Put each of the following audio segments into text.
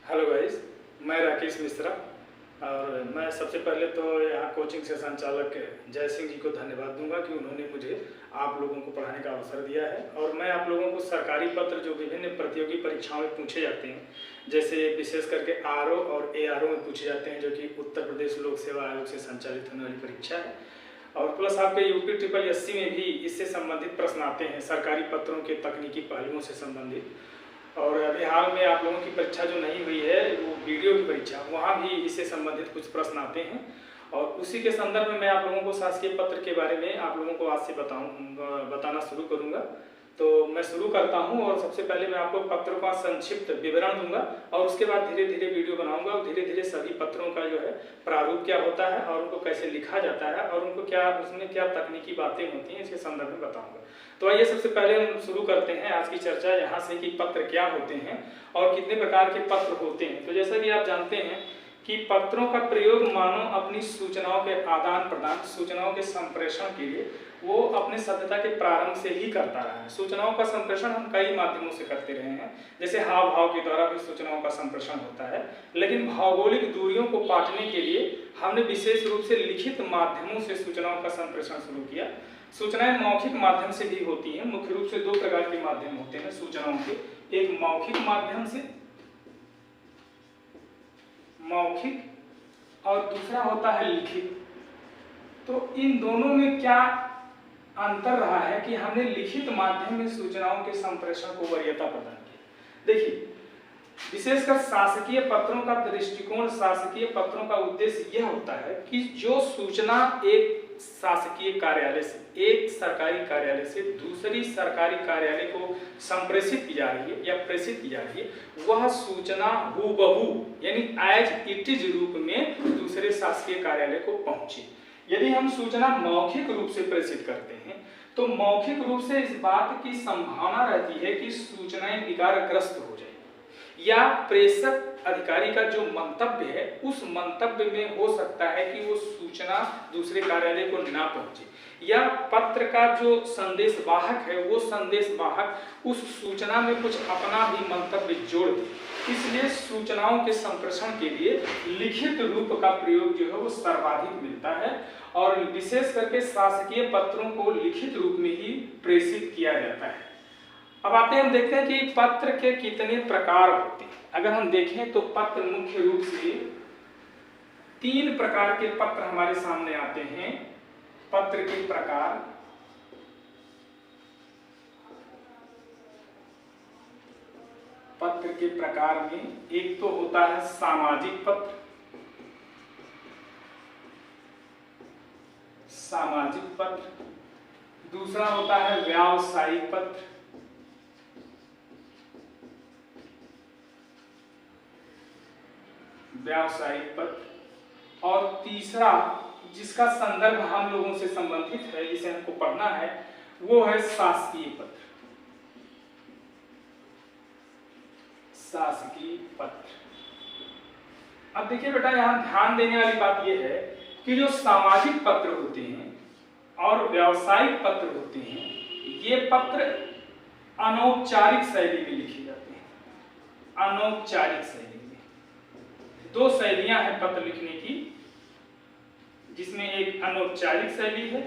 Hello guys, मैं राकेश मिश्रा और मैं सबसे पहले तो यहाँ कोचिंग से संचालक जय सिंह जी को धन्यवाद दूंगा कि उन्होंने मुझे आप लोगों को पढ़ाने का अवसर दिया है। और मैं आप लोगों को सरकारी पत्र जो विभिन्न प्रतियोगी परीक्षाओं में पूछे जाते हैं, जैसे विशेष करके आरओ और एआरओ में पूछे जाते हैं, जो कि उत्तर प्रदेश लोक सेवा आयोग से संचालित होने वाली परीक्षा है। और प्लस आपके यूपी ट्रिपल एससी में भी इससे संबंधित प्रश्न आते हैं, सरकारी पत्रों के तकनीकी पहलुओं से संबंधित। और अभी हाल में आप लोगों की परीक्षा जो नहीं हुई है, वो वीडियो की परीक्षा, वहाँ भी इससे संबंधित कुछ प्रश्न आते हैं। और उसी के संदर्भ में मैं आप लोगों को शासकीय पत्र के बारे में आप लोगों को आज से बताना शुरू करूँगा। तो मैं शुरू करता हूं और सबसे पहले मैं आपको पत्र का संक्षिप्त विवरण दूंगा और उसके बाद धीरे धीरे वीडियो बनाऊंगा और धीरे धीरे सभी पत्रों का जो है प्रारूप क्या होता है और उनको कैसे लिखा जाता है और उनको क्या उसमें क्या तकनीकी बातें होती हैं, इसके संदर्भ में बताऊंगा। तो आइए सबसे पहले हम शुरू करते हैं आज की चर्चा यहाँ से कि पत्र क्या होते हैं और कितने प्रकार के पत्र होते हैं। तो जैसा कि आप जानते हैं कि पत्रों का प्रयोग मानव अपनी सूचनाओं के आदान प्रदान, सूचनाओं के संप्रेषण के लिए वो अपने सभ्यता के प्रारंभ से ही करता रहा है। सूचनाओं का संप्रेषण हम कई माध्यमों से करते रहे हैं, जैसे हाव भाव के द्वारा भी सूचनाओं का संप्रेषण होता है, लेकिन भौगोलिक दूरियों को पाटने के लिए हमने विशेष रूप से लिखित माध्यमों से सूचनाओं का संप्रेषण शुरू किया। सूचनाएं मौखिक माध्यम से भी होती हैं। मुख्य रूप से दो प्रकार के माध्यम होते हैं सूचनाओं के, एक मौखिक माध्यम से मौखिक और दूसरा होता है लिखित। तो इन दोनों में क्या अंतर रहा है कि हमने लिखित माध्यम में सूचनाओं के संप्रेषण को वरीयता प्रदान की। देखिए, विशेषकर शासकीय पत्रों का दृष्टिकोण, शासकीय पत्रों का उद्देश्य यह होता है कि जो सूचना एक शासकीय कार्यालय से, एक सरकारी कार्यालय से दूसरी सरकारी कार्यालय को संप्रेषित की जा रही है या प्रेषित की जा रही है, वह सूचना हूबहू यानी एज इट इज रूप में दूसरे शासकीय कार्यालय को पहुंचे। यदि हम सूचना मौखिक रूप से प्रेषित करते हैं तो मौखिक रूप से इस बात की संभावना रहती है कि सूचनाएं विकारग्रस्त हो जाए या प्रेषक अधिकारी का जो मंतव्य है उस मंतव्य में हो सकता है कि वो सूचना दूसरे कार्यालय को ना पहुंचे, या पत्र का जो संदेशवाहक है वो संदेशवाहक उस सूचना में कुछ अपना भी मंतव्य जोड़ दे। इसलिए सूचनाओं के संप्रेषण के लिए लिखित रूप का प्रयोग जो है वो सर्वाधिक मिलता है और विशेष करके शासकीय पत्रों को लिखित रूप में ही प्रेषित किया जाता है। अब आते हैं, हम देखते हैं कि पत्र के कितने प्रकार होते हैं। अगर हम देखें तो पत्र मुख्य रूप से 3 प्रकार के पत्र हमारे सामने आते हैं। पत्र के प्रकार, पत्र के प्रकार में एक तो होता है सामाजिक पत्र, सामाजिक पत्र, दूसरा होता है व्यावसायिक पत्र, व्यावसायिक पत्र, और तीसरा जिसका संदर्भ हम लोगों से संबंधित है, जिसे हमको पढ़ना है, वो है शासकीय पत्र। शासकीय पत्र। अब देखिए बेटा, यहां ध्यान देने वाली बात यह है कि जो सामाजिक पत्र होते हैं और व्यावसायिक पत्र होते हैं, ये पत्र अनौपचारिक शैली में लिखे जाते हैं। अनौपचारिक शैली में 2 शैलियां हैं पत्र लिखने की, जिसमें एक अनौपचारिक शैली है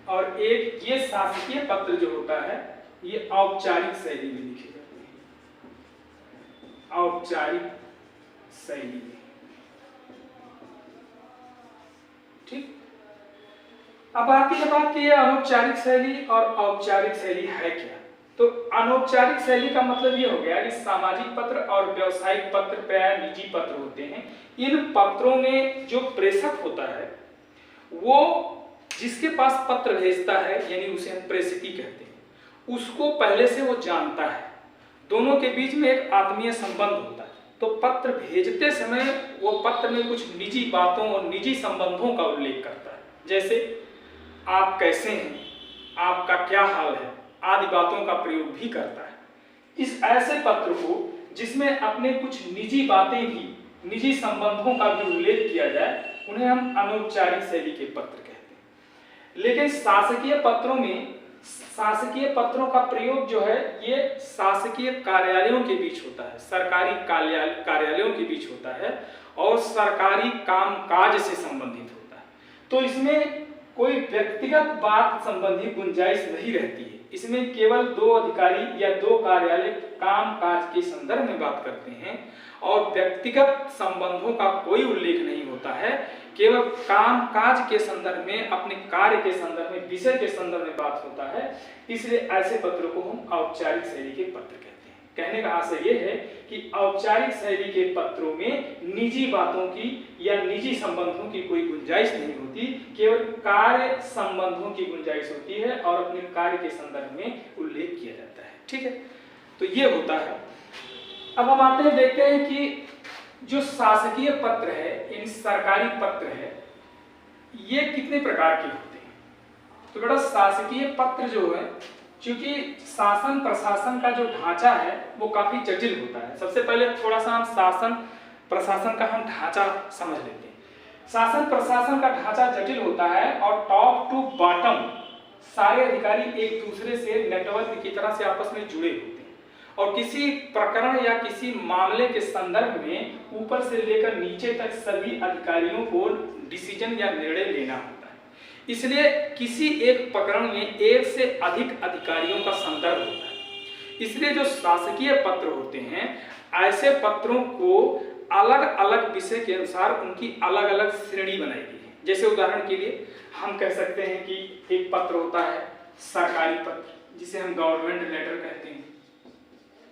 और एक ये शासकीय पत्र जो होता है ये औपचारिक शैली में लिखे जाते हैं। औपचारिक शैली में, ठीक। अब आती है बात कि ये अनौपचारिक शैली और औपचारिक शैली है क्या। तो अनौपचारिक शैली का मतलब ये हो गया कि सामाजिक पत्र और व्यावसायिक पत्र प्राय निजी पत्र होते हैं। इन पत्रों में जो प्रेषक होता है वो जिसके पास पत्र भेजता है, यानी उसे हम प्रेषकी कहते हैं, उसको पहले से वो जानता है। दोनों के बीच में एक आत्मीय संबंध होता है। तो पत्र भेजते समय वो पत्र में कुछ निजी बातों और निजी संबंधों का उल्लेख करता है, जैसे आप कैसे हैं, आपका क्या हाल है, आदि बातों का प्रयोग भी करता है। इस ऐसे पत्र को जिसमें अपने कुछ निजी बातें भी, निजी संबंधों का भी उल्लेख किया जाए, उन्हें हम अनौपचारिक शैली के पत्र कहते हैं। लेकिन शासकीय पत्रों में शासकीय पत्रों का प्रयोग जो है ये शासकीय कार्यालयों के बीच होता है, सरकारी कार्यालयों के बीच होता है और सरकारी कामकाज से संबंधित होता है। तो इसमें कोई व्यक्तिगत बात संबंधी गुंजाइश नहीं रहती है। इसमें केवल दो अधिकारी या दो कार्यालय कामकाज के संदर्भ में बात करते हैं और व्यक्तिगत संबंधों का कोई उल्लेख नहीं होता है। केवल कामकाज के संदर्भ में, अपने कार्य के संदर्भ में, विषय के संदर्भ में बात होता है। इसलिए ऐसे पत्रों को हम औपचारिक शैली के पत्र कहते हैं। कहने का आशय यह है कि औपचारिक शैली के पत्रों में निजी बातों की या निजी संबंधों की कोई गुंजाइश नहीं होती, केवल कार्य संबंधों की गुंजाइश होती है और अपने कार्य के संदर्भ में उल्लेख किया जाता है। ठीक है, तो ये होता है। अब हम आते हैं, देखते हैं कि जो शासकीय पत्र है, यानी सरकारी पत्र है, ये कितने प्रकार के होते हैं। तो बेटा शासकीय पत्र जो है, क्योंकि शासन प्रशासन का जो ढांचा है वो काफी जटिल होता है। सबसे पहले थोड़ा सा हम शासन प्रशासन का हम ढांचा समझ लेते हैं। शासन प्रशासन का ढांचा जटिल होता है और टॉप टू बॉटम सारे अधिकारी एक दूसरे से नेटवर्क की तरह से आपस में जुड़े होते हैं और किसी प्रकरण या किसी मामले के संदर्भ में ऊपर से लेकर नीचे तक सभी अधिकारियों को डिसीजन या निर्णय लेना होता है। इसलिए किसी एक प्रकरण में एक से अधिक अधिकारियों का संदर्भ होता है। इसलिए जो शासकीय पत्र होते हैं, ऐसे पत्रों को अलग अलग विषय के अनुसार उनकी अलग अलग श्रेणी बनाई गई है। जैसे उदाहरण के लिए हम कह सकते हैं कि एक पत्र होता है सरकारी पत्र, जिसे हम गवर्नमेंट लेटर कहते हैं,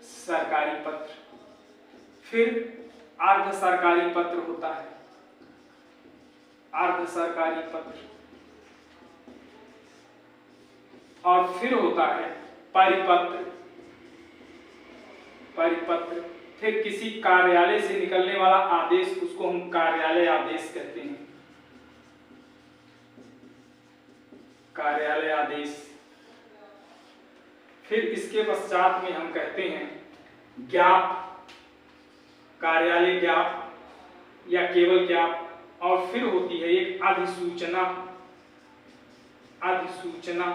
सरकारी पत्र। फिर अर्ध सरकारी पत्र होता है, अर्ध सरकारी पत्र। और फिर होता है परिपत्र, परिपत्र। फिर किसी कार्यालय से निकलने वाला आदेश, उसको हम कार्यालय आदेश कहते हैं, कार्यालय आदेश। फिर इसके पश्चात में हम कहते हैं ज्ञाप, कार्यालय ज्ञाप या केवल ज्ञाप। और फिर होती है एक अधिसूचना, अधिसूचना।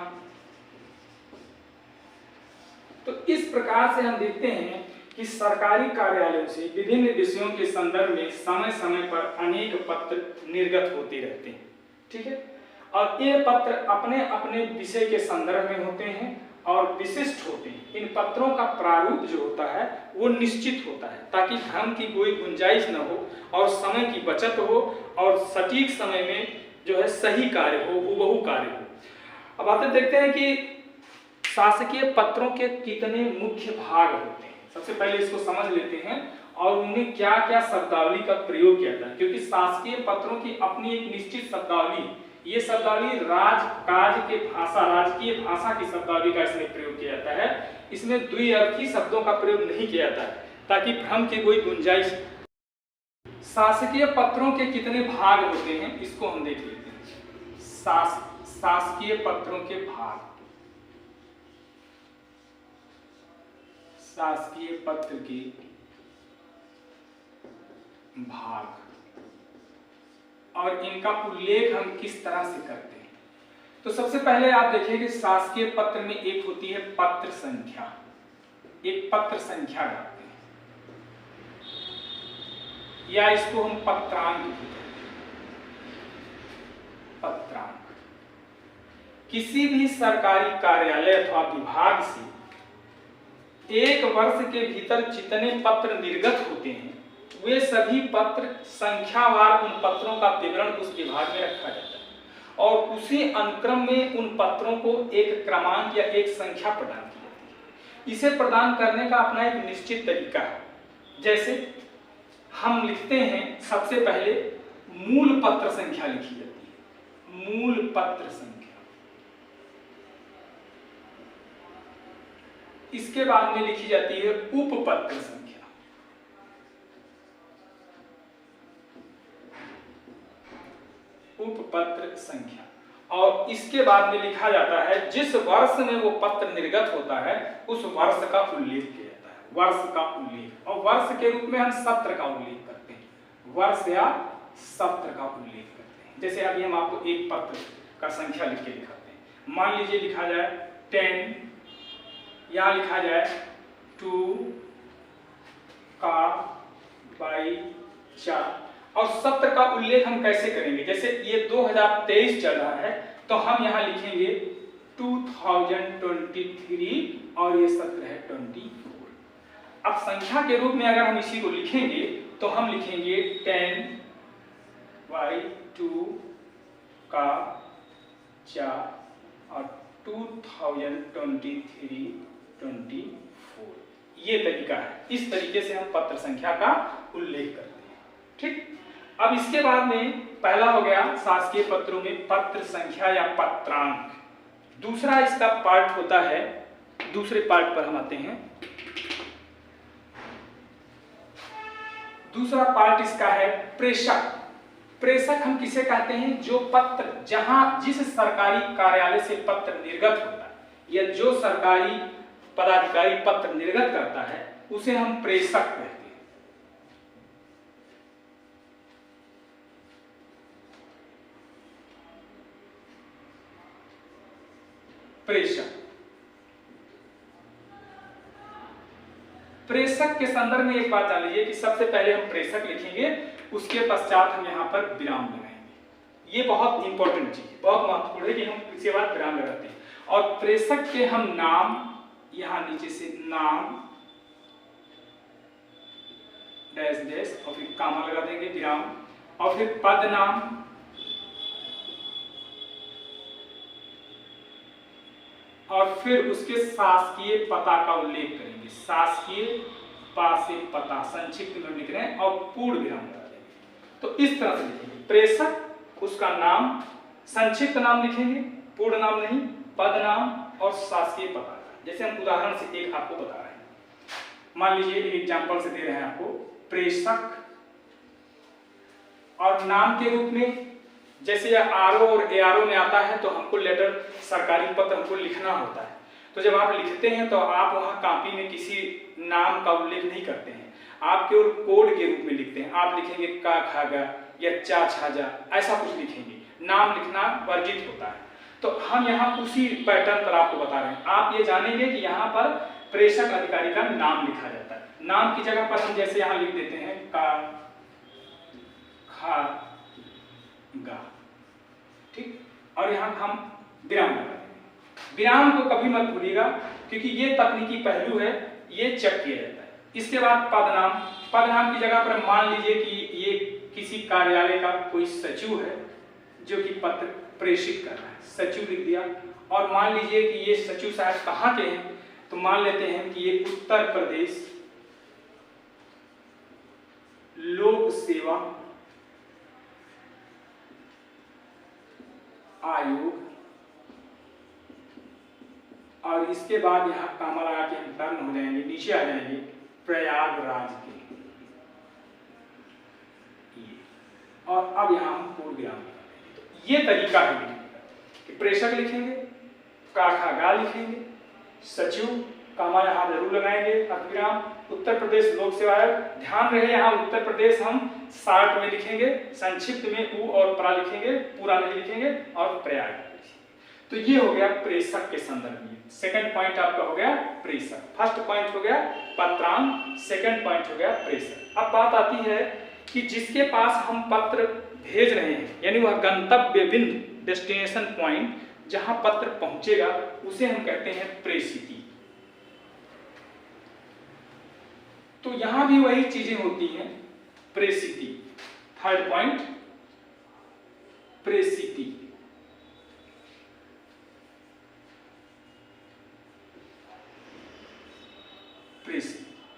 तो इस प्रकार से हम देखते हैं कि सरकारी कार्यालयों से विभिन्न विषयों के संदर्भ में समय समय पर अनेक पत्र निर्गत होते रहते हैं। ठीक है, और ये पत्र अपने अपने विषय के संदर्भ में होते हैं और विशिष्ट होते हैं। इन पत्रों का प्रारूप जो होता है वो निश्चित होता है ताकि भ्रम की कोई गुंजाइश न हो और समय की बचत हो और सटीक समय में जो है सही कार्य हो, हुबहू कार्य हो। अब आते देखते हैं कि शासकीय पत्रों के कितने मुख्य भाग होते हैं। सबसे पहले इसको समझ लेते हैं और उन्हें क्या क्या शब्दावली का प्रयोग किया जाता है, क्योंकि शासकीय पत्रों की अपनी एक निश्चित शब्दावली, ये शब्दावली राजकाज के भाषा, राजकीय भाषा की शब्दावली का इसमें प्रयोग किया जाता है। इसमें द्विअर्थी शब्दों का प्रयोग नहीं किया जाता है ताकि भ्रम की कोई गुंजाइश। शासकीय पत्रों के कितने भाग होते हैं इसको हम देख लेते हैं। शासकीय पत्रों के भाग, शासकीय पत्र के भाग और इनका उल्लेख हम किस तरह से करते हैं। तो सबसे पहले आप देखिए कि शासकीय पत्र में एक होती है पत्र संख्या, एक पत्र संख्या डालते हैं या इसको हम पत्रांक कहते हैं। पत्रांक किसी भी सरकारी कार्यालय अथवा विभाग से एक वर्ष के भीतर जितने पत्र निर्गत होते हैं वे सभी पत्र संख्यावार उन पत्रों का विवरण उस विभाग में रखा जाता है और उसी अनुक्रम में उन पत्रों को एक क्रमांक या एक संख्या प्रदान की जाती है। इसे प्रदान करने का अपना एक निश्चित तरीका है। जैसे हम लिखते हैं, सबसे पहले मूल पत्र संख्या लिखी जाती है, मूल पत्र संख्या। इसके बाद में लिखी जाती है उपपत्र संख्या, उपपत्र संख्या। और इसके बाद में लिखा जाता है जिस वर्ष में वो पत्र निर्गत होता है उस वर्ष का उल्लेख किया जाता है, वर्ष का उल्लेख। और वर्ष के रूप में हम सत्र का उल्लेख करते हैं, वर्ष या सत्र का उल्लेख करते हैं। जैसे अभी हम आपको एक पत्र का संख्या लिख के दिखाते हैं। मान लीजिए लिखा जाए 10, यहाँ लिखा जाए 2 का बाई 4। और सत्र का उल्लेख हम कैसे करेंगे? जैसे ये 2023 चल रहा है तो हम यहाँ लिखेंगे 2023 और ये सत्र है 24। अब संख्या के रूप में अगर हम इसी को लिखेंगे तो हम लिखेंगे 10/2 का 4 और 2023-24। ये तरीका है, इस तरीके से हम पत्र संख्या का उल्लेख करते हैं। ठीक, अब इसके बाद में पहला हो गया शासकीय पत्रों में पत्र संख्या या पत्रांक। दूसरा इसका पार्ट होता है, दूसरे पार्ट पर हम आते हैं। दूसरा पार्ट इसका है प्रेषक। प्रेषक हम किसे कहते हैं? जो पत्र, जहां जिस सरकारी कार्यालय से पत्र निर्गत होता है या जो सरकारी पदाधिकारी पत्र निर्गत करता है उसे हम प्रेषक कहते हैं। प्रेषक। प्रेषक के संदर्भ में एक बात जान लीजिए कि सबसे पहले हम प्रेषक लिखेंगे, उसके पश्चात हम यहाँ पर विराम लगाएंगे। ये बहुत इंपॉर्टेंट चीज है, बहुत महत्वपूर्ण है कि हम इसके बाद विराम लगाते हैं। और प्रेषक के हम नाम, यहाँ नीचे से नाम डैश डैश और फिर कामा लगा देंगे, विराम, और फिर पद नाम, और फिर उसके शासकीय पता का उल्लेख करेंगे। शासकीय पा से पता संक्षिप्त में लिख रहे हैं और पूर्ण विराम लगा देंगे। तो इस तरह से लिखेंगे प्रेषक, उसका नाम, संक्षिप्त नाम लिखेंगे, पूर्ण नाम नहीं, पद नाम और शासकीय पता। जैसे हम उदाहरण से एक आपको बता रहे हैं, मान लीजिए एक एग्जांपल से दे रहे हैं आपको, प्रेषक और नाम के रूप में जैसे आरओ और एआरओ में आता है तो हमको लेटर, सरकारी पत्र हमको लिखना होता है। तो जब आप लिखते हैं तो आप वहाँ कॉपी में किसी नाम का उल्लेख नहीं करते हैं, आप केवल कोड के रूप में लिखते हैं। आप लिखेंगे का खागा या चा छाजा, ऐसा कुछ लिखेंगे, नाम लिखना वर्जित होता है। तो हम यहाँ उसी पैटर्न पर आपको बता रहे हैं। आप ये जानेंगे कि यहाँ पर प्रेषक अधिकारी का नाम लिखा जाता है। नाम की जगह पर हम जैसे यहाँ लिख देते हैं का खा गा, ठीक, और यहाँ हम विराम लगा देंगे। विराम को कभी मत भूलिएगा क्योंकि ये तकनीकी पहलू है, ये चेक किया जाता है। इसके बाद पदनाम। पदनाम की जगह पर मान लीजिए कि ये किसी कार्यालय का कोई सचिव है जो कि पत्र प्रेषित कर रहा है, सचिव लिख दिया। और मान लीजिए कि ये सचिव साहब कहाँ के हैं, तो मान लेते हैं कि ये उत्तर प्रदेश लोक सेवा आयोग, और इसके बाद यहाँ कामा लगा के हम टर्न हो जाएंगे, नीचे आ जाएंगे प्रयागराज के, और अब यहाँ हम पूर्ण विराम लगाएंगे। तो ये तरीका है कि प्रेषक लिखेंगे, काखा लिखेंगे, सचिव कामा यहाँ जरूर लगाएंगे, अर्धविराम, उत्तर प्रदेश लोक सेवा आयोग। ध्यान रहे यहाँ उत्तर प्रदेश हम शार्ट में लिखेंगे, संक्षिप्त में उ और प्रा लिखेंगे, पूरा नहीं लिखेंगे, और प्रयाग। तो ये हो गया प्रेषक के संदर्भ में। सेकंड पॉइंट आपका हो गया प्रेषक। फर्स्ट पॉइंट हो गया पत्रांक, सेकंड पॉइंट हो गया प्रेषक। अब बात आती है कि जिसके पास हम पत्र भेज रहे हैं, यानी वह गंतव्य बिंदु, डेस्टिनेशन पॉइंट, जहां पत्र पहुंचेगा उसे हम कहते हैं प्रेषिती। तो यहां भी वही चीजें होती हैं, प्रेषिती। Third point प्रेषिती।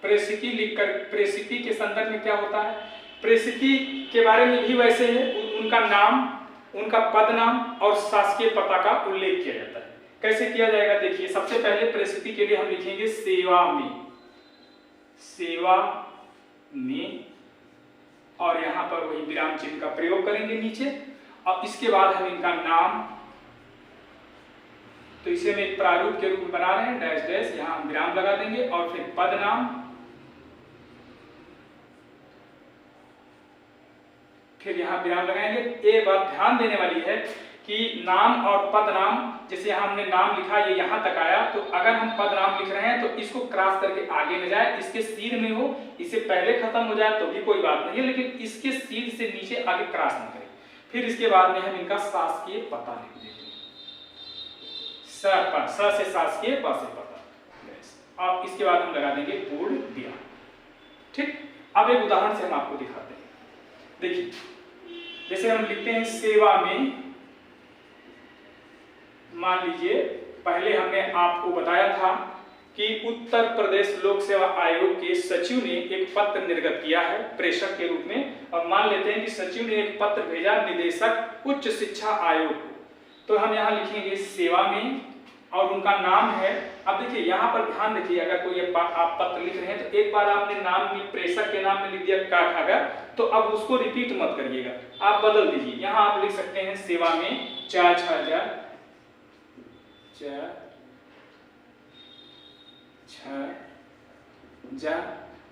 प्रेषिती लिखकर, प्रेषिती के संदर्भ में क्या होता है, प्रेषिती के बारे में भी वैसे है, उनका नाम, उनका पद नाम और शासकीय पता का उल्लेख किया जाता है। कैसे किया जाएगा देखिए, सबसे पहले प्रेषिती के लिए हम लिखेंगे सेवा में, सेवा में, और यहाँ पर वही विराम चिन्ह का प्रयोग करेंगे नीचे। और इसके बाद हम इनका नाम, तो इसे हम एक प्रारूप के रूप में बना रहे हैं, डैश डैश, यहाँ हम विराम लगा देंगे, और फिर पद नाम, फिर यहाँ विराम लगाएंगे। एक बात ध्यान देने वाली है कि नाम और पद नाम जैसे यहाँ हमने नाम लिखा, ये यहाँ तक आया, तो अगर हम पद नाम लिख रहे हैं तो इसको क्रॉस करके आगे न जाए, इसके सीध में हो, इससे पहले खत्म हो जाए तो भी कोई बात नहीं है, लेकिन इसके सीध से नीचे आगे क्रॉस न करें। फिर इसके बाद में हम इनका शासकीय पता लिख देते हैं, स से शासकीय, प से पता। अब इसके बाद हम लगा देंगे पूर्ण विराम। ठीक, अब एक उदाहरण से हम आपको दिखाते हैं। देखिए, जैसे हम लिखते हैं सेवा में, मान लीजिए पहले हमने आपको बताया था कि उत्तर प्रदेश लोक सेवा आयोग के सचिव ने एक पत्र निर्गत किया है प्रेषक के रूप में, और मान लेते हैं कि सचिव ने एक पत्र भेजा निदेशक उच्च शिक्षा आयोग को। तो हम यहाँ लिखेंगे सेवा में, और उनका नाम है। अब देखिए यहाँ पर ध्यान रखिए, अगर कोई आप पत्र लिख रहे हैं तो एक बार आपने नाम में प्रेषक के नाम में लिख दिया काखागर, तो अब उसको रिपीट मत करिएगा, आप बदल दीजिए। यहाँ आप लिख सकते हैं सेवा में 4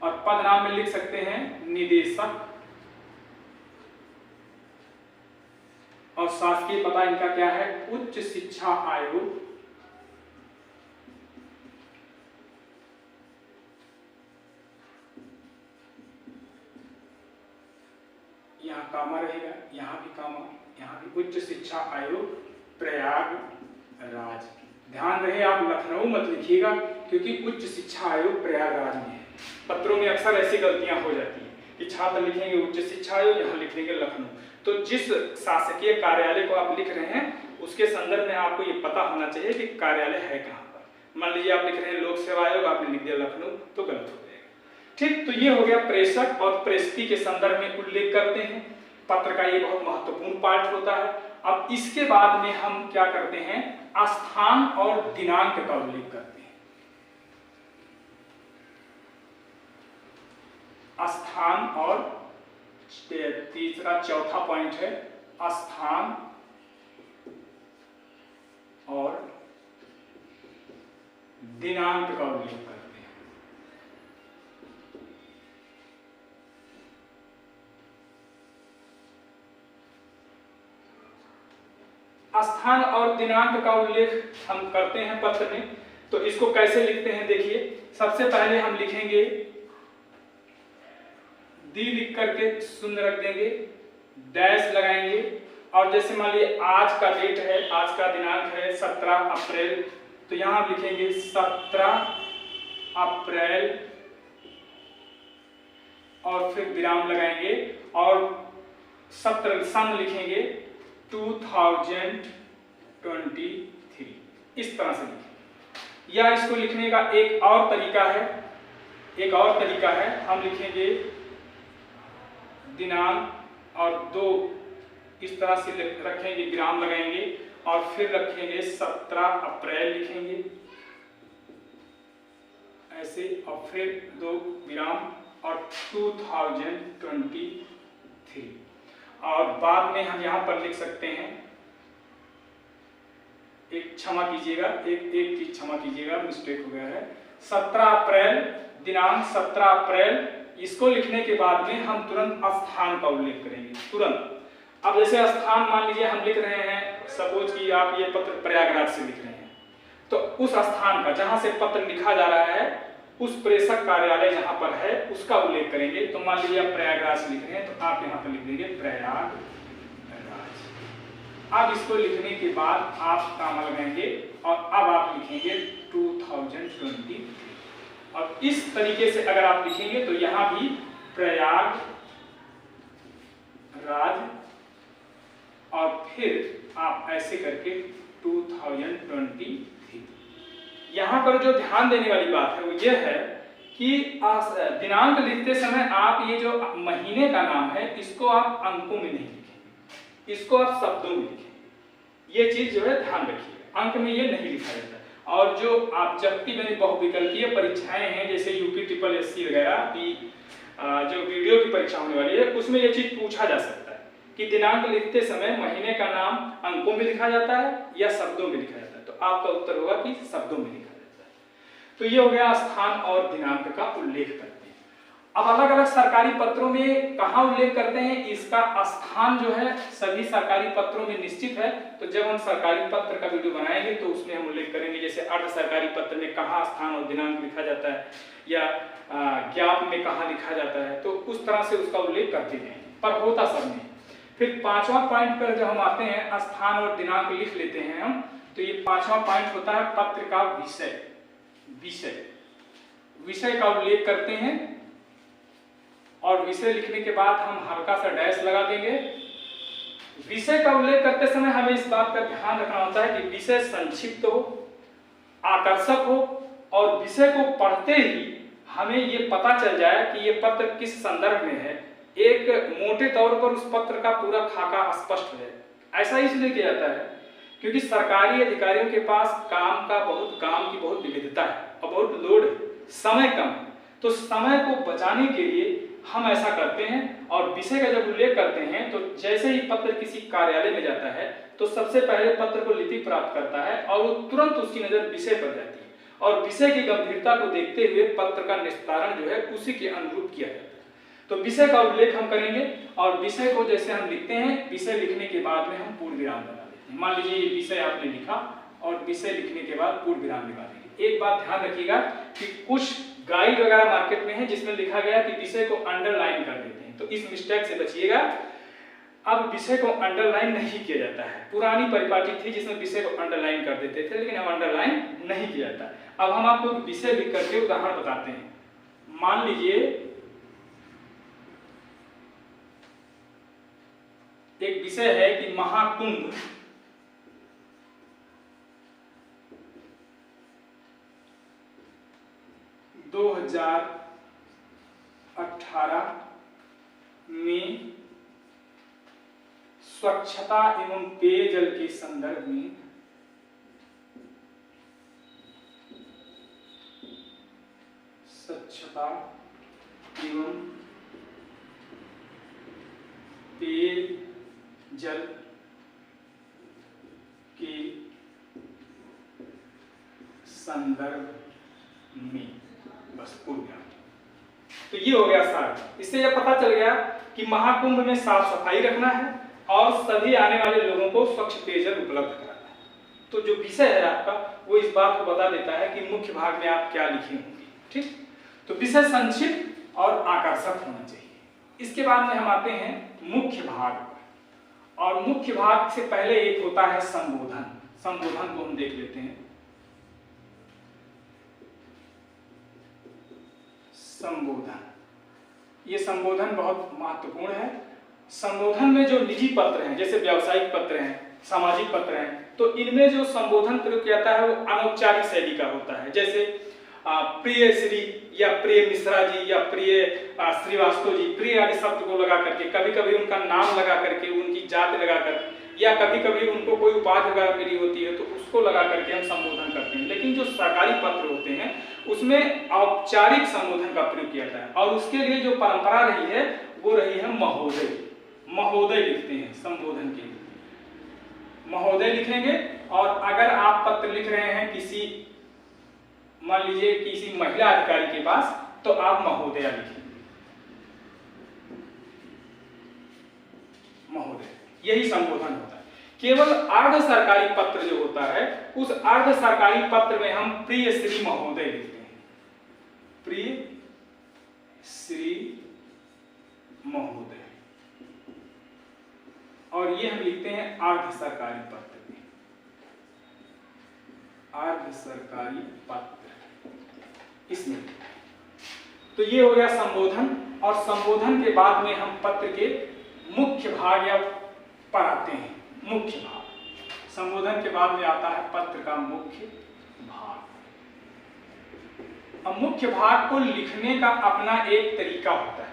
और पद नाम में लिख सकते हैं निदेशक, और शासकीय पता इनका क्या है, उच्च शिक्षा आयोग। यहाँ कामा रहेगा, यहाँ भी कामा, यहाँ भी उच्च शिक्षा आयोग प्रयागराज। ध्यान रहे आप लखनऊ मत लिखिएगा, क्योंकि उच्च शिक्षा आयोग प्रयागराज में है। पत्रों में अक्सर ऐसी गलतियां हो जाती हैं कि छात्र लिखेंगे उच्च शिक्षा आयोग, यहाँ लिख देंगे लखनऊ। तो जिस शासकीय कार्यालय को आप लिख रहे हैं उसके संदर्भ में आपको ये पता होना चाहिए कि कार्यालय है कहाँ पर। मान लीजिए आप लिख रहे हैं लोक सेवा आयोग, आपने लिख दिया लखनऊ, तो गलत हो जाएगा। ठीक, तो ये हो गया प्रेषक और प्रेषित के संदर्भ में उल्लेख करते हैं। पत्र का ये बहुत महत्वपूर्ण पार्ट होता है। अब इसके बाद में हम क्या करते हैं, स्थान और दिनांक का उल्लेख करते हैं। स्थान और तीसरा चौथा पॉइंट है स्थान और दिनांक का उल्लेख करते हैं। स्थान और दिनांक का उल्लेख हम करते हैं पत्र में, तो इसको कैसे लिखते हैं देखिए। सबसे पहले हम लिखेंगे दी लिख करके शून्य रख देंगे, डैश लगाएंगे, और जैसे मान लीजिए आज का डेट है, आज का दिनांक है 17 अप्रैल, तो यहां हम लिखेंगे 17 अप्रैल और फिर विराम लगाएंगे और सन लिखेंगे 2023, इस तरह से लिखेंगे। या इसको लिखने का एक और तरीका है, हम लिखेंगे दिनांक और 2 इस तरह से रखेंगे, विराम लगाएंगे और फिर रखेंगे 17 अप्रैल लिखेंगे ऐसे, और फिर 2 विराम और 2023, और बाद में हम यहाँ पर लिख सकते हैं, एक क्षमा कीजिएगा, एक चीज क्षमा कीजिएगा, मिस्टेक हो गया है। 17 अप्रैल, दिनांक 17 अप्रैल, इसको लिखने के बाद में हम तुरंत स्थान का उल्लेख करेंगे, तुरंत। अब जैसे स्थान मान लीजिए हम लिख रहे हैं, सपोज कि आप ये पत्र प्रयागराज से लिख रहे हैं, तो उस स्थान का जहां से पत्र लिखा जा रहा है, उस प्रेषक कार्यालय जहां पर है उसका उल्लेख करेंगे। तो मान लीजिए आप प्रयागराज से लिख रहे हैं, तो आप यहाँ पर लिख देंगे प्रयागराज। अब इसको लिखने के बाद आप कामा लगाएंगे और अब आप लिखेंगे 2023, और इस तरीके से अगर आप लिखेंगे तो यहाँ भी प्रयागराज, और फिर आप ऐसे करके 2023। यहाँ पर जो ध्यान देने वाली बात है वो ये है कि दिनांक लिखते समय आप ये जो महीने का नाम है इसको आप अंकों में नहीं लिखेंगे, इसको आप शब्दों में लिखेंगे। ये चीज जो है ध्यान रखिए, अंक में ये नहीं लिखा जाता। और जो आप जबकि मैंने बहुविकल्पीय परीक्षाएं हैं जैसे यूपी SSC वगैरह जो वीडियो की परीक्षा होने वाली है, उसमें ये चीज पूछा जा सकता है कि दिनांक लिखते समय महीने का नाम अंकों में लिखा जाता है या शब्दों में लिखा जाता है, तो आपका उत्तर होगा कि शब्दों में लिखा जाता है। तो ये हो गया स्थान और दिनांक का उल्लेख करते हैं। अब अलग अलग सरकारी पत्रों में कहाँ उल्लेख करते हैं, इसका स्थान जो है सभी सरकारी पत्रों में निश्चित है। तो जब हम सरकारी पत्र का वीडियो बनाएंगे तो उसमें हम उल्लेख करेंगे, जैसे अर्ध सरकारी पत्र में कहाँ स्थान और दिनांक लिखा जाता है, या ज्ञापन में कहाँ लिखा जाता है, तो उस तरह से उसका उल्लेख करते हैं, पर होता सब नहीं। फिर 5वां पॉइंट पर जब हम आते हैं, स्थान और दिनांक लिख लेते हैं हम, तो ये 5वां पॉइंट होता है पत्र का विषय। विषय का उल्लेख करते हैं, और विषय लिखने के बाद हम हल्का सा डैश लगा देंगे। विषय का उल्लेख करते समय हमें इस बात का ध्यान रखना होता है कि विषय संक्षिप्त हो, आकर्षक हो, और विषय को पढ़ते ही हमें ये पता चल जाए कि ये पत्र किस संदर्भ में है, एक मोटे तौर पर उस पत्र का पूरा खाका स्पष्ट है। ऐसा इसलिए किया जाता है क्योंकि सरकारी अधिकारियों के पास काम की बहुत विविधता है और बहुत लोड है, समय कम है, तो समय को बचाने के लिए हम ऐसा करते हैं। और विषय का जब उल्लेख करते हैं तो जैसे ही पत्र किसी कार्यालय में जाता है तो सबसे पहले पत्र को लिपि प्राप्त करता है और वो तुरंत उसकी नजर विषय पर जाती है, और विषय की गंभीरता को देखते हुए पत्र का निस्तारण जो है उसी के अनुरूप किया जाता है। तो विषय का उल्लेख हम करेंगे, और विषय को जैसे हम लिखते हैं, विषय लिखने के बाद में हम पूर्ण विराम लगा देते हैं। मान लीजिए ये विषय आपने लिखा और विषय लिखने के बाद पूर्ण विराम लगा देंगे। एक बात ध्यान रखिएगा कि कुछ गाइड वगैरह मार्केट में है जिसमें लिखा गया कि विषय को अंडरलाइन कर देते हैं, तो इस मिस्टेक से बचिएगा। अब विषय को अंडरलाइन नहीं किया जाता है। पुरानी परिपाटी थी जिसमें विषय को अंडरलाइन कर देते थे, लेकिन अब अंडरलाइन नहीं किया जाता। अब हम आपको विषय लिख करके उदाहरण बताते हैं। मान लीजिए एक विषय है कि महाकुंभ दो 2018 में स्वच्छता एवं पेयजल के संदर्भ में स्वच्छता एवं पेयजल के संदर्भ में, बस पूर्ण। तो ये हो गया सार। इससे यह पता चल गया कि महाकुंभ में साफ सफाई रखना है और सभी आने वाले लोगों को स्वच्छ पेयजल उपलब्ध कराना है। तो जो विषय है आपका वो इस बात को बता देता है कि मुख्य भाग में आप क्या लिखे होंगे। ठीक, तो विषय संक्षिप्त और आकर्षक होना चाहिए। इसके बाद में हम आते हैं मुख्य भाग पर, और मुख्य भाग से पहले एक होता है संबोधन। संबोधन को हम देख लेते हैं। संबोधन, ये संबोधन बहुत महत्वपूर्ण है। संबोधन में जो निजी पत्र हैं, जैसे व्यावसायिक पत्र हैं, सामाजिक पत्र हैं, तो इनमें जो संबोधन प्रयोग किया जाता है वो अनौपचारिक शैली का होता है। जैसे प्रिय श्री या प्रिय मिश्रा जी या प्रिय श्रीवास्तव जी, प्रिय आदि शब्द को लगा करके, कभी कभी उनका नाम लगा करके, उनकी जाति लगा कर, या कभी कभी उनको कोई उपाधि वगैरह मिली होती है तो उसको लगा करके हम संबोधन करते हैं। लेकिन जो सरकारी पत्र होते हैं उसमें औपचारिक संबोधन का प्रयोग किया जाता है, और उसके लिए जो परंपरा रही है वो रही है महोदय। महोदय लिखते हैं संबोधन के लिए, महोदय लिखेंगे। और अगर आप पत्र लिख रहे हैं किसी, मान लीजिए किसी महिला अधिकारी के पास, तो आप महोदया लिखेंगे, महोदय। यही संबोधन होता है। केवल अर्ध सरकारी पत्र जो होता है, उस अर्ध सरकारी पत्र में हम प्रिय श्री महोदय लिखते हैं, प्रिय श्री महोदय। और ये हम लिखते हैं अर्ध सरकारी पत्र में, अर्ध सरकारी पत्र इसमें। तो ये हो गया संबोधन। और संबोधन के बाद में हम पत्र के मुख्य भाग या पर आते हैं। मुख्य भाग, संबोधन के बाद में आता है पत्र का मुख्य भाग। अब मुख्य भाग को लिखने का अपना एक तरीका होता है।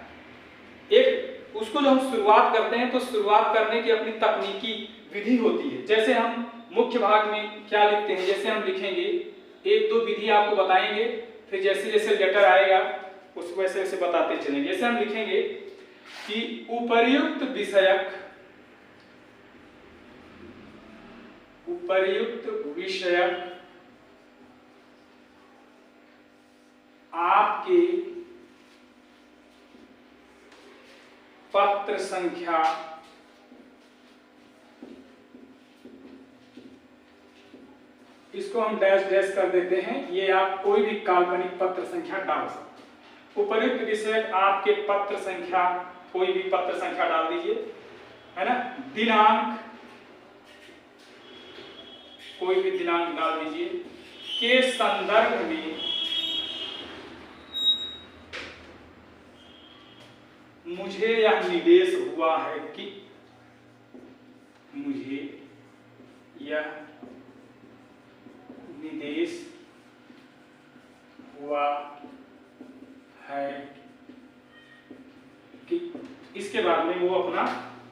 एक उसको जो हम शुरुआत करते हैं तो शुरुआत करने की अपनी तकनीकी विधि होती है। जैसे हम मुख्य भाग में क्या लिखते हैं, जैसे हम लिखेंगे, एक दो विधि आपको बताएंगे, फिर जैसे जैसे लेटर आएगा उसको वैसे वैसे बताते चलेंगे। जैसे हम लिखेंगे कि उपर्युक्त विषयक, उपर्युक्त विषयक आपके पत्र संख्या इसको हम डैश डैश कर देते हैं। ये आप कोई भी काल्पनिक पत्र संख्या डाल सकते हैं। उपर्युक्त विषय आपके पत्र संख्या, कोई भी पत्र संख्या डाल दीजिए, है ना। दिनांक, कोई भी दिनांक डाल दीजिए। के संदर्भ में मुझे यह निर्देश हुआ है कि, मुझे यह निर्देश हुआ है कि, इसके बाद में वो अपना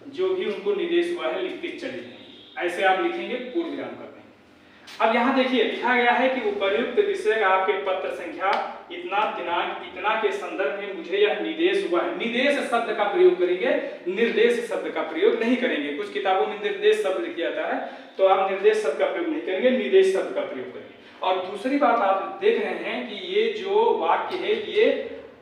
जो भी उनको निर्देश हुआ है लिखते चले जाएंगे। ऐसे आप लिखेंगे, पूर्ण विराम कर देंगे। अब यहाँ देखिए लिखा गया है कि उपर्युक्त विषय का आपके पत्र संख्या इतना, दिनांक इतना के संदर्भ में मुझे यह निर्देश हुआ है। निर्देश शब्द का प्रयोग करेंगे, निर्देश शब्द का प्रयोग नहीं करेंगे। कुछ किताबों में निर्देश शब्द लिखा जाता है, तो आप निर्देश शब्द का प्रयोग नहीं करेंगे, निर्देश शब्द का प्रयोग करेंगे। और दूसरी बात आप देख रहे हैं कि ये जो वाक्य है ये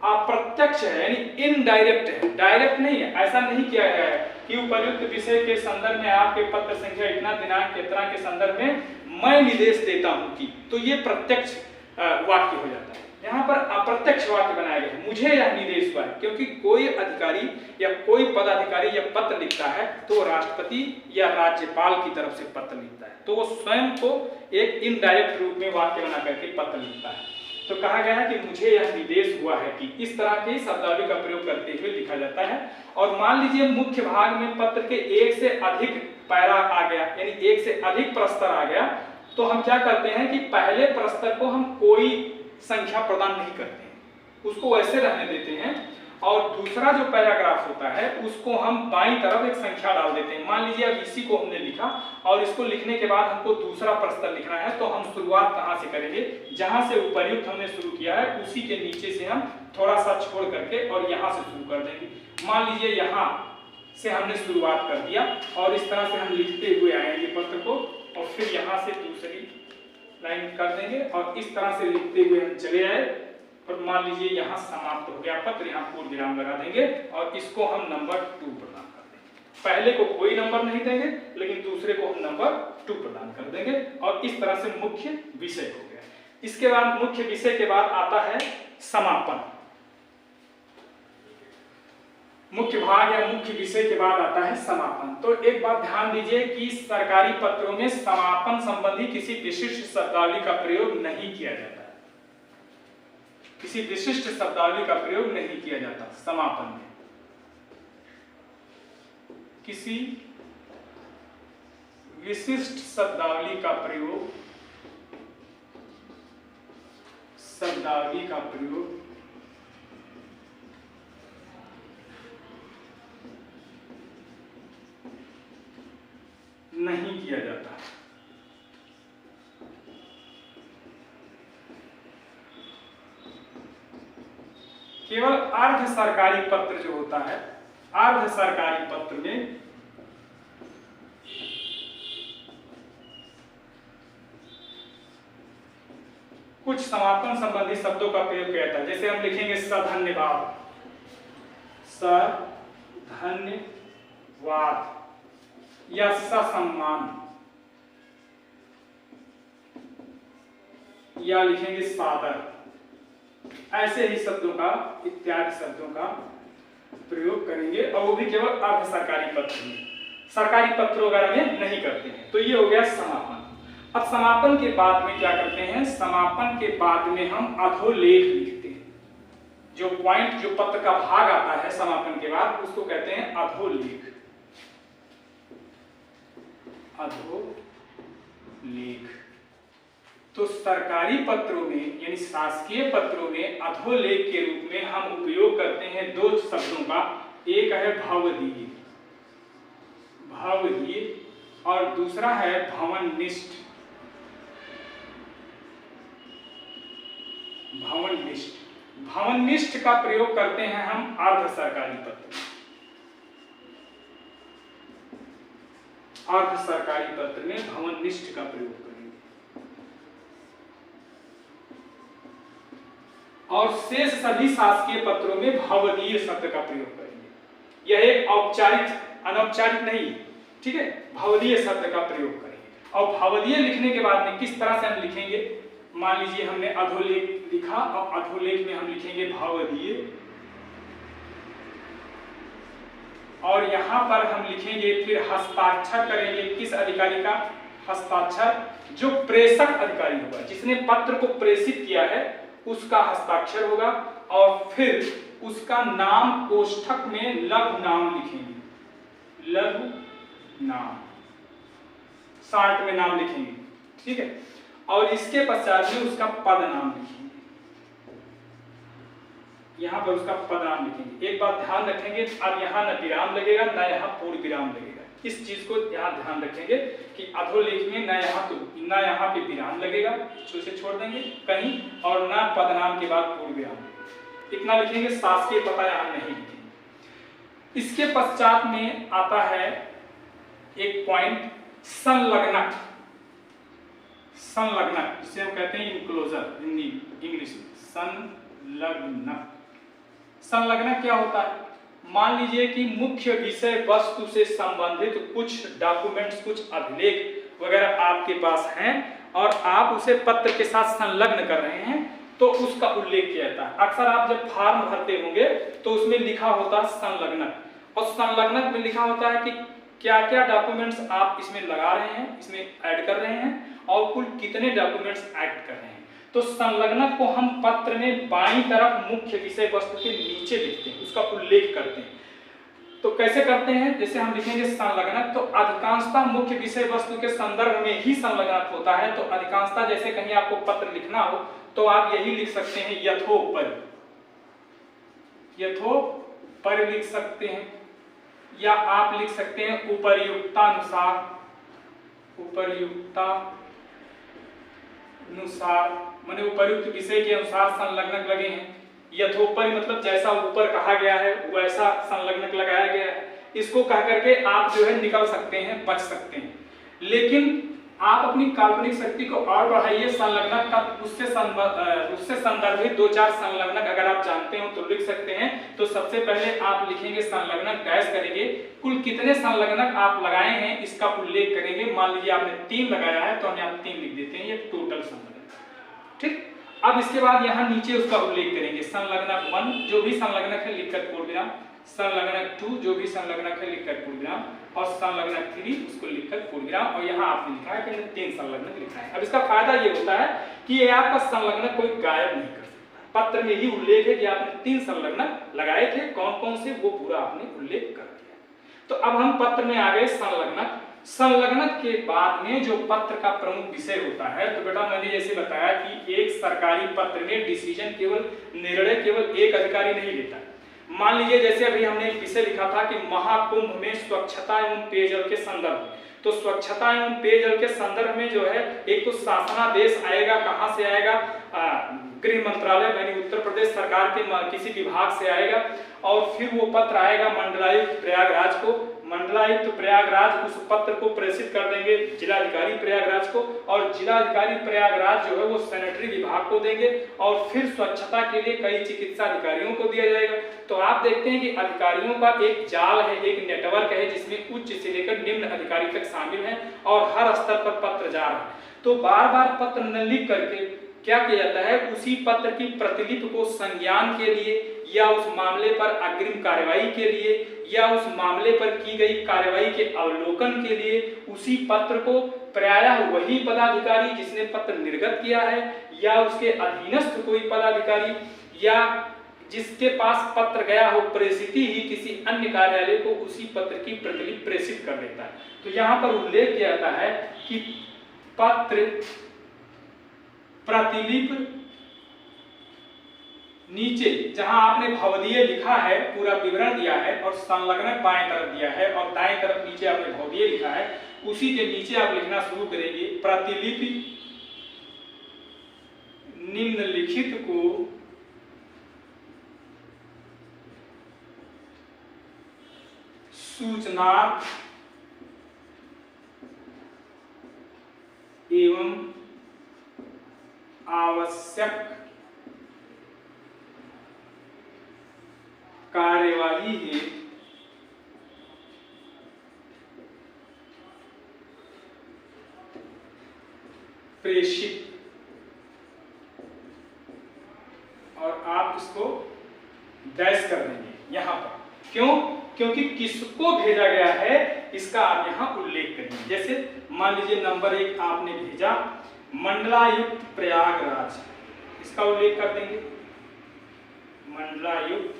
अप्रत्यक्ष है, यानी इनडायरेक्ट है, डायरेक्ट नहीं है। ऐसा नहीं किया गया है कि उपर्युक्त विषय के संदर्भ में आपके पत्र संख्या इतना, दिनांक इतना के संदर्भ में मैं निर्देश देता हूं कि, तो ये प्रत्यक्ष वाक्य हो जाता है। यहाँ पर अप्रत्यक्ष वाक्य बनाया गया है, मुझे यह निर्देश हुआ है। क्योंकि कोई अधिकारी या कोई पदाधिकारी या पत्र लिखता है तो राष्ट्रपति या राज्यपाल की तरफ से पत्र लिखता है, तो वो स्वयं को एक इनडायरेक्ट रूप में वाक्य बना करके पत्र लिखता है। तो कहा गया है कि मुझे यह निर्देश हुआ है कि, इस तरह के शब्दावली का प्रयोग करते हुए लिखा जाता है। और मान लीजिए मुख्य भाग में पत्र के एक से अधिक पैरा आ गया, यानी एक से अधिक प्रस्तर आ गया, तो हम क्या करते हैं कि पहले प्रस्तर को हम कोई संख्या प्रदान नहीं करते हैं, उसको वैसे रहने देते हैं। और दूसरा जो पैराग्राफ होता है उसको हम बाईं तरफ एक संख्या डाल देते हैं। मान लीजिए अब इसी को हमने लिखा और इसको लिखने के बाद हमको दूसरा प्रस्तर लिखना है, तो हम शुरुआत कहाँ से करेंगे, जहां से उपर्युक्त हमने शुरू किया है उसी के नीचे से हम थोड़ा सा छोड़ करके और यहाँ से शुरू कर देंगे। मान लीजिए यहाँ से हमने शुरुआत कर दिया और इस तरह से हम लिखते हुए आएंगे पत्र को, और फिर यहाँ से दूसरी लाइन कर देंगे और इस तरह से लिखते हुए हम चले आए। और मान लीजिए यहाँ समाप्त हो गया पत्र, यहाँ पूर्ण विराम लगा देंगे और इसको हम नंबर 2 प्रदान कर देंगे। पहले को कोई नंबर नहीं देंगे, लेकिन दूसरे को हम नंबर 2 प्रदान कर देंगे। और इस तरह से मुख्य विषय हो गया। इसके बाद मुख्य विषय के बाद आता है समापन। मुख्य भाग या मुख्य विषय के बाद आता है समापन। तो एक बात ध्यान दीजिए कि सरकारी पत्रों में समापन संबंधी किसी विशिष्ट शब्दावली का प्रयोग नहीं किया जाता है, किसी विशिष्ट शब्दावली का प्रयोग नहीं किया जाता। समापन में किसी विशिष्ट शब्दावली का प्रयोग नहीं किया जाता। केवल अर्ध सरकारी पत्र जो होता है, अर्ध सरकारी पत्र में कुछ समापन संबंधी शब्दों का प्रयोग किया जाता है। जैसे हम लिखेंगे सधन्यवाद, सधन्यवाद या ससम्मान, या लिखेंगे सादर। ऐसे ही शब्दों का, इत्यादि शब्दों का प्रयोग करेंगे, और वो भी केवल अर्ध सरकारी पत्र में, सरकारी पत्र वगैरह में नहीं करते हैं। तो ये हो गया समापन। अब समापन के बाद में क्या करते हैं, समापन के बाद में हम अधोलेख लिखते हैं। जो पॉइंट, जो पत्र का भाग आता है समापन के बाद, उसको कहते हैं अधोलेख। अधोलेख। तो सरकारी पत्रों में यानी शासकीय पत्रों में अधोलेख के रूप में हम उपयोग करते हैं 2 शब्दों का। एक है भवदीय, भवदीय, और दूसरा है भवननिष्ठ, भवननिष्ठ। भवननिष्ठ का प्रयोग करते हैं हम अर्ध सरकारी पत्र, अर्ध सरकारी पत्र में भवननिष्ठ का प्रयोग करेंगे। और शेष सभी शासकीय पत्रों में भवदीय शब्द का प्रयोग करेंगे। यह एक औपचारिक, अनौपचारिक नहीं, ठीक है। भवदीय शब्द का प्रयोग करेंगे और भवदीय लिखने के बाद में किस तरह से हम लिखेंगे, मान लीजिए हमने अधोलेख लिखा और अधोलेख में हम लिखेंगे भवदीय, और यहां पर हम लिखेंगे फिर हस्ताक्षर करेंगे किस अधिकारी का, हस्ताक्षर जो प्रेषक अधिकारी होगा, जिसने पत्र को प्रेषित किया है उसका हस्ताक्षर होगा, और फिर उसका नाम कोष्ठक में लघु नाम लिखेंगे, लघु नाम, शार्ट में नाम लिखेंगे, ठीक है। और इसके पश्चात में उसका पद नाम लिखेंगे, यहां पर उसका पद नाम लिखेंगे। एक बात ध्यान रखेंगे, अब यहां न विराम लगेगा न यहां पूर्ण विराम लगेगा, इस चीज को यहां ध्यान रखेंगे कि अधोलेख में न यहाँ पे विराम लगेगा, उसे छोड़ देंगे कहीं, और न पद नाम के बाद पूर्ण विराम, इतना लिखेंगे। शासकीय पता यहां नहीं लिखेंगे। इसके पश्चात में आता है एक पॉइंट, संलग्नक, संलग्नक जिसे हम कहते हैं इनक्लोजर हिंदी इंग्लिश में, संलग्नक। संलग्नक क्या होता है, मान लीजिए कि मुख्य विषय वस्तु से संबंधित कुछ डॉक्यूमेंट्स, कुछ अभिलेख वगैरह आपके पास हैं और आप उसे पत्र के साथ संलग्न कर रहे हैं, तो उसका उल्लेख किया जाता है। अक्सर आप जब फॉर्म भरते होंगे तो उसमें लिखा होता है संलग्नक, और संलग्नक में लिखा होता है कि क्या क्या डॉक्यूमेंट्स आप इसमें लगा रहे हैं, इसमें ऐड कर रहे हैं, और कुल कितने डॉक्यूमेंट्स ऐड कर रहे हैं। तो संलग्नक को हम पत्र में बाईं तरफ मुख्य विषय वस्तु के नीचे लिखते हैं, उसका उल्लेख करते हैं। तो कैसे करते हैं, जैसे हम लिखेंगे संलग्नक, तो अधिकांशतः मुख्य विषय वस्तु के संदर्भ में ही संलग्नक होता है। तो अधिकांशतः जैसे कहीं आपको पत्र लिखना हो तो आप यही लिख सकते हैं, यथोपरि, यथोपरि लिख सकते हैं, या आप लिख सकते हैं उपर्युक्तानुसार, उपर्युक्तानुसार माने उपर्युक्त विषय के अनुसार संलग्नक लगे हैं। यथोपरि मतलब जैसा ऊपर कहा गया है वैसा संलग्नक लगाया गया है। इसको कह करके आप जो है निकल सकते हैं, बच सकते हैं। लेकिन आप अपनी काल्पनिक शक्ति को और बढ़ाइए, संलग्नक का उससे संदर्भित दो चार संलग्नक अगर आप जानते हो तो लिख सकते हैं। तो सबसे पहले आप लिखेंगे संलग्नक, डैश करेंगे, कुल कितने संलग्नक आप लगाए हैं इसका उल्लेख करेंगे। मान लीजिए आपने 3 लगाया है तो हम यहाँ 3 लिख देते हैं, ये टोटल संलग्नक, ठीक। अब इसके बाद यहाँ नीचे उसका उल्लेख करेंगे, संलग्नक 1 जो भी संलग्नक है लिखकर पूर्ण विराम, संलग्नक 2 जो भी संलग्नक है लिखकर पूर्ण विराम, और संलग्नक 3 उसको लिखकर पूर्ण विराम। और यहाँ आपने लिखा है कि 3 संलग्नक लिखा है। अब इसका फायदा ये होता है कि ये आपका संलग्नक कोई गायब नहीं कर सकता। पत्र में ही उल्लेख है कि आपने 3 संलग्नक लगाए थे, कौन कौन से वो पूरा आपने उल्लेख कर दिया। तो अब हम पत्र में आ गए संलग्नक। संलग्नक के बाद में जो पत्र का प्रमुख विषय होता है, तो बेटा मैंने जैसे बताया कि एक सरकारी पत्र में डिसीजन केवल, निर्णय केवल एक अधिकारी नहीं लेता। मान लीजिए जैसे अभी हमने एक विषय लिखा था कि महाकुंभ में स्वच्छता एवं पेयजल के संदर्भ में, तो स्वच्छता एवं पेयजल के संदर्भ में जो है एक तो शासनादेश आएगा, कहां से आएगा, गृह मंत्रालय यानी उत्तर प्रदेश सरकार के किसी विभाग से आएगा, और फिर वो पत्र आएगा मंडलायुक्त प्रयागराज को, मंडलायुक्त प्रयागराज उस पत्र को प्रेषित कर देंगे जिलाधिकारी प्रयागराज को, और जिलाधिकारी प्रयागराज जो है वो सैनिटरी विभाग को देंगे, और फिर स्वच्छता के लिए कई चिकित्सा अधिकारियों को दिया जाएगा। तो आप देखते हैं कि अधिकारियों का एक जाल है, एक नेटवर्क है, जिसमें उच्च से लेकर निम्न अधिकारी तक शामिल है, और हर स्तर पर पत्र जा रहा है। तो बार बार पत्र न लिख करके क्या किया जाता है, उसी पत्र की प्रतिलिपि को संज्ञान के लिए, या उस मामले पर अग्रिम कार्यवाही के लिए, या उस मामले पर की गई कार्यवाही के अवलोकन के लिए उसी पत्र को प्रायः वही पदाधिकारी जिसने पत्र निर्गत किया है, या उसके अधीनस्थ कोई पदाधिकारी, या जिसके पास पत्र गया हो प्रेषिती ही किसी अन्य कार्यालय को उसी पत्र की प्रतिलिपि प्रेषित कर देता है। तो यहाँ पर उल्लेख किया जाता है कि पत्र प्रतिलिपि नीचे जहां आपने भवदीय लिखा है, पूरा विवरण दिया है, और संलग्नक बाएं तरफ दिया है, और दाएं तरफ नीचे आपने भवदीय लिखा है, उसी के नीचे आप लिखना शुरू करेंगे, प्रतिलिपि निम्नलिखित को सूचना एवं आवश्यक कार्यवाही हेतु प्रेषित, और आप इसको डैश कर देंगे यहां पर। क्यों? क्योंकि किसको भेजा गया है इसका आप यहां उल्लेख करेंगे। जैसे मान लीजिए नंबर 1 आपने भेजा मंडलायुक्त प्रयागराज, इसका उल्लेख कर देंगे, मंडलायुक्त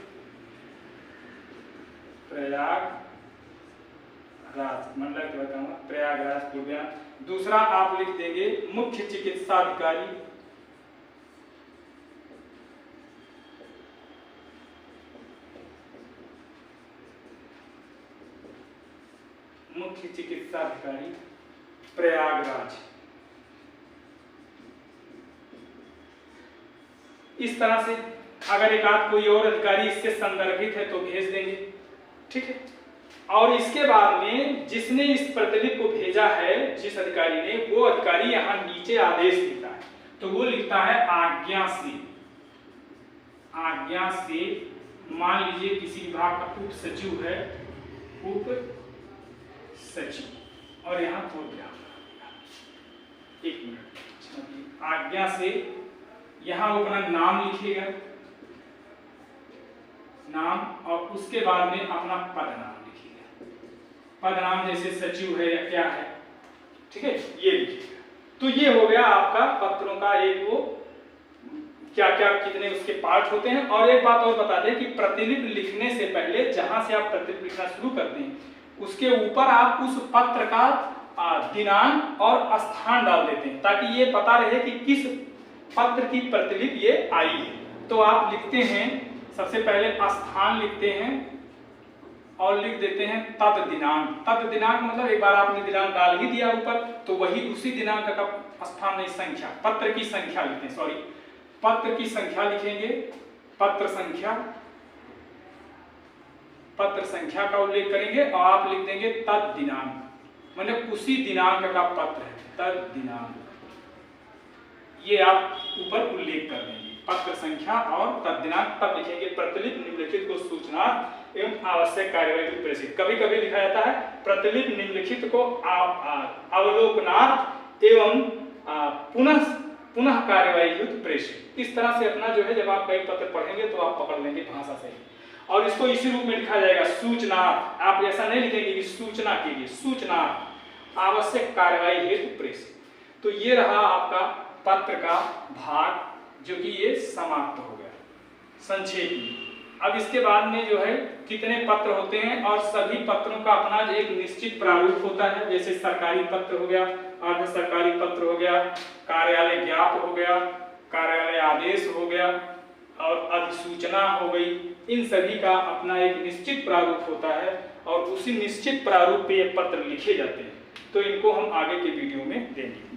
प्रयागराज, मंडला के बताऊंगा प्रयागराज हो गया। दूसरा आप लिख देंगे मुख्य चिकित्साधिकारी, मुख्य चिकित्साधिकारी प्रयागराज। इस तरह से अगर एक आध कोई और अधिकारी इससे संदर्भित है तो भेज देंगे, ठीक है। और इसके बाद में जिसने इस प्रतिलिपि को भेजा है, जिस अधिकारी ने, वो अधिकारी यहां नीचे आदेश लिखता है, तो वो लिखता है आज्ञा से। आज्ञा से मान लीजिए किसी विभाग का उप सचिव है, उप सचिव, और यहां एक मिनट, आज्ञा से यहां वो अपना नाम लिखेगा, नाम, और उसके बाद में अपना पद नाम लिखिएगा। पद नाम जैसे सचिव है या क्या है, ठीक है, ये लिखिएगा। तो ये हो गया आपका पत्रों का एक वो क्या क्या कितने उसके पार्ट होते हैं। और एक बात और बता दें कि प्रतिलिपि लिखने से पहले जहां से आप प्रतिलिपि लिखना शुरू करते हैं उसके ऊपर आप उस पत्र का दिनांक और स्थान डाल देते हैं, ताकि ये पता रहे कि किस पत्र की प्रतिलिपि ये आई है। तो आप लिखते हैं, सबसे पहले स्थान लिखते हैं और लिख देते हैं तद दिनांक। तद दिनांक मतलब एक बार आपने दिनांक डाल ही दिया ऊपर, तो वही उसी दिनांक का स्थान नहीं, संख्या, पत्र की संख्या लिखते हैं, सॉरी, पत्र की संख्या लिखेंगे, पत्र संख्या, पत्र संख्या का उल्लेख करेंगे और आप लिख देंगे तद दिनांक, मतलब उसी दिनांक का पत्र है, तद दिनांक, ये आप ऊपर उल्लेख कर देंगे, पत्र संख्या और तद दिनांक। तब लिखेंगे प्रतिलिपि निम्नलिखित को सूचना एवं आवश्यक कार्यवाही को प्रेषित। कभी कभी लिखा जाता है प्रतिलिपि निम्नलिखित को अवलोकनार्थ एवं पुनः कार्यवाही हेतु प्रेषित। इस तरह से अपना जो है, जब आप कई पत्र पढ़ेंगे तो आप पकड़ लेंगे भाषा से। और इसको इसी रूप में लिखा जाएगा सूचना। आप ऐसा नहीं लिखेंगे कि सूचना के लिए, सूचना आवश्यक कार्यवाही हेतु प्रेषित। तो ये रहा आपका पत्र का भाग, जो कि ये समाप्त हो गया संक्षेप में। अब इसके बाद में जो है कितने पत्र होते हैं, और सभी पत्रों का अपना एक निश्चित प्रारूप होता है। जैसे सरकारी पत्र हो गया, अर्ध सरकारी पत्र हो गया, कार्यालय ज्ञाप हो गया, कार्यालय आदेश हो गया, और अधिसूचना हो गई। इन सभी का अपना एक निश्चित प्रारूप होता है, और उसी निश्चित प्रारूप पे ये पत्र लिखे जाते हैं। तो इनको हम आगे के वीडियो में देंगे।